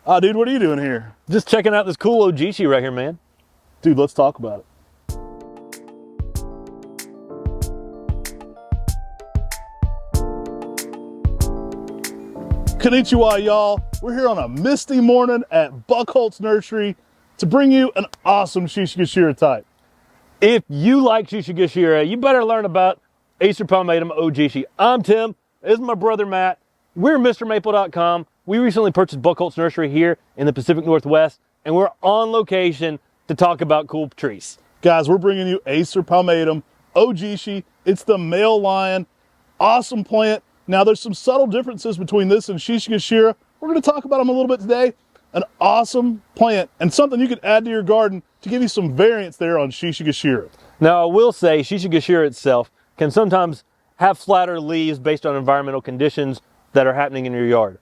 Dude, what are you doing here? Just checking out this cool Ojishi right here, man. Dude, let's talk about it. Konnichiwa, y'all. We're here on a misty morning at Buchholz Nursery to bring you an awesome Shishigashira type. If you like Shishigashira, you better learn about Acer palmatum Ojishi. I'm Tim. This is my brother Matt. We're MrMaple.com. We recently purchased Buchholz Nursery here in the Pacific Northwest, and we're on location to talk about cool trees. Guys, we're bringing you Acer palmatum Ojishi. It's the male line. Awesome plant. Now, there's some subtle differences between this and Shishigashira. We're going to talk about them a little bit today. An awesome plant and something you can add to your garden to give you some variance there on Shishigashira. Now, I will say Shishigashira itself can sometimes have flatter leaves based on environmental conditions that are happening in your yard.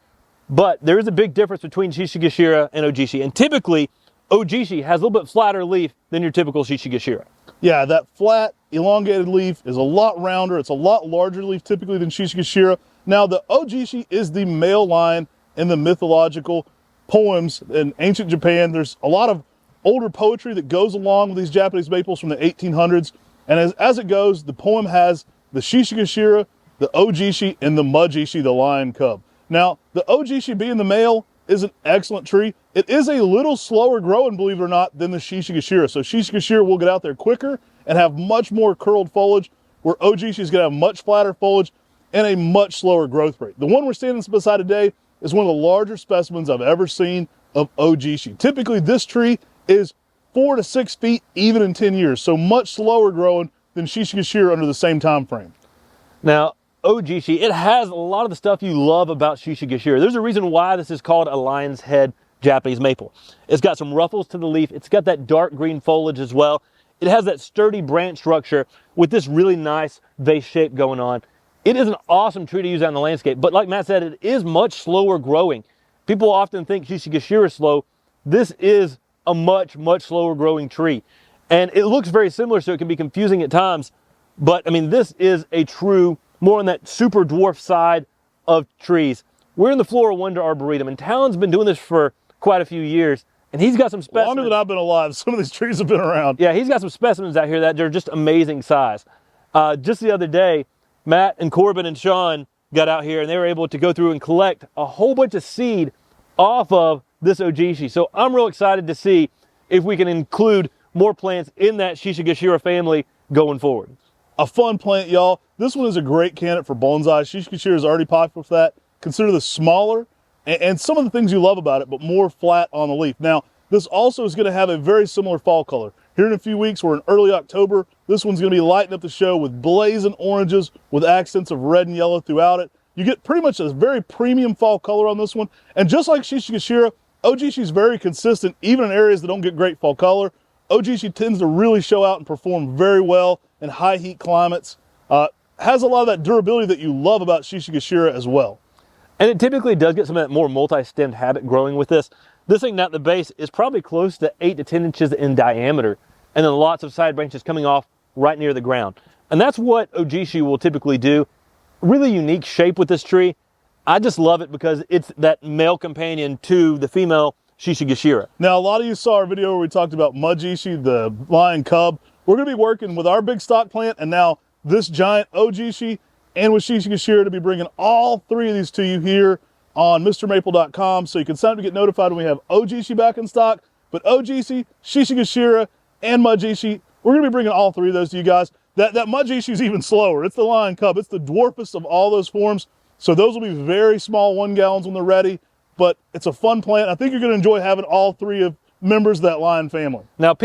But there is a big difference between Shishigashira and Ojishi, and typically Ojishi has a little bit flatter leaf than your typical Shishigashira. Yeah, that flat, elongated leaf is a lot rounder. It's a lot larger leaf typically than Shishigashira. Now, the Ojishi is the male line in the mythological poems in ancient Japan. There's a lot of older poetry that goes along with these Japanese maples from the 1800s. And as it goes, the poem has the Shishigashira, the Ojishi, and the Mujishi, the lion cub. Now, the Ojishi being the male is an excellent tree. It is a little slower growing, believe it or not, than the Shishigashira. So Shishigashira will get out there quicker and have much more curled foliage, where Ojishi is going to have much flatter foliage and a much slower growth rate. The one we're standing beside today is one of the larger specimens I've ever seen of Ojishi. Typically, this tree is 4 to 6 feet even in 10 years, so much slower growing than Shishigashira under the same time frame. Now, Ojishi, it has a lot of the stuff you love about Shishigashira. There's a reason why this is called a lion's head Japanese maple. It's got some ruffles to the leaf. It's got that dark green foliage as well. It has that sturdy branch structure with this really nice vase shape going on. It is an awesome tree to use out in the landscape, but like Matt said, it is much slower growing. People often think Shishigashira is slow. This is a much, much slower growing tree. And it looks very similar, so it can be confusing at times. But I mean, this is a true, more on that super dwarf side of trees. We're in the Flora Wonder Arboretum, and Talon's been doing this for quite a few years, and he's got some specimens. Longer than I've been alive, some of these trees have been around. Yeah, he's got some specimens out here that are just amazing size. Just the other day, Matt and Corbin and Sean got out here, and they were able to go through and collect a whole bunch of seed off of this Ojishi. So I'm real excited to see if we can include more plants in that Shishigashira family going forward. A fun plant, y'all. This one is a great candidate for bonsai. Shishigashira is already popular for that. Consider this smaller and some of the things you love about it, but more flat on the leaf. Now, this also is going to have a very similar fall color. Here in a few weeks, we're in early October. This one's going to be lighting up the show with blazing oranges with accents of red and yellow throughout it. You get pretty much a very premium fall color on this one. And just like Shishigashira, Ojishi is very consistent, even in areas that don't get great fall color. Ojishi tends to really show out and perform very well in high heat climates. Has a lot of that durability that you love about Shishigashira as well. And it typically does get some of that more multi-stemmed habit growing with this. This thing down at the base is probably close to 8 to 10 inches in diameter, and then lots of side branches coming off right near the ground. And that's what Ojishi will typically do. Really unique shape with this tree. I just love it because it's that male companion to the female Shishigashira. Now, a lot of you saw our video where we talked about Mujishi, the lion cub. We're going to be working with our big stock plant and now this giant Ojishi and with Shishigashira to be bringing all three of these to you here on MrMaple.com. So you can sign up to get notified when we have Ojishi back in stock. But Ojishi, Shishigashira, and Mujishi, we're going to be bringing all three of those to you guys. That Mujishi is even slower. It's the lion cub. It's the dwarfest of all those forms. So those will be very small 1 gallons when they're ready. But it's a fun plant. I think you're going to enjoy having all three of members of that lion family. Now,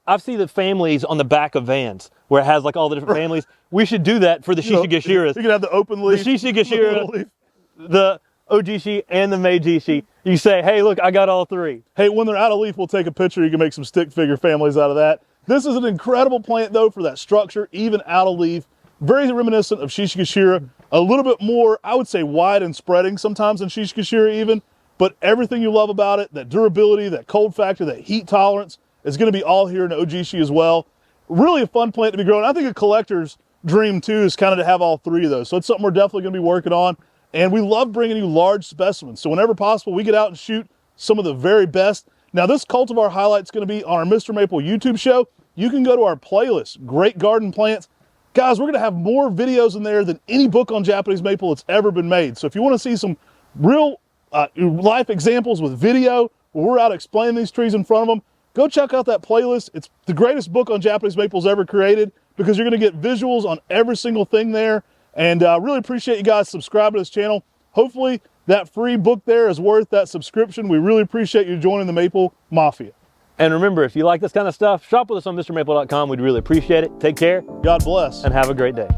I've seen the families on the back of vans where it has like all the different families. We should do that for the Shishigashiras. You can have the open leaf, the Shishigashira, the Ojishi, and the Meijishi. You say, hey, look, I got all three. Hey, when they're out of leaf, we'll take a picture. You can make some stick figure families out of that. This is an incredible plant, though, for that structure, even out of leaf. Very reminiscent of Shishigashira. A little bit more, I would say, wide and spreading sometimes than Shishigashira even. But everything you love about it, that durability, that cold factor, that heat tolerance, is going to be all here in Ojishi as well. Really a fun plant to be growing. I think a collector's dream, too, is kind of to have all three of those. So it's something we're definitely going to be working on. And we love bringing you large specimens. So whenever possible, we get out and shoot some of the very best. Now this cultivar highlight is going to be on our Mr. Maple YouTube show. You can go to our playlist, Great Garden Plants. Guys, we're going to have more videos in there than any book on Japanese maple that's ever been made. So if you want to see some real life examples with video, where we're out explaining these trees in front of them, go check out that playlist. It's the greatest book on Japanese maples ever created, because you're going to get visuals on every single thing there. And I really appreciate you guys subscribing to this channel. Hopefully that free book there is worth that subscription. We really appreciate you joining the Maple Mafia. And remember, if you like this kind of stuff, shop with us on MrMaple.com. We'd really appreciate it. Take care. God bless. And have a great day.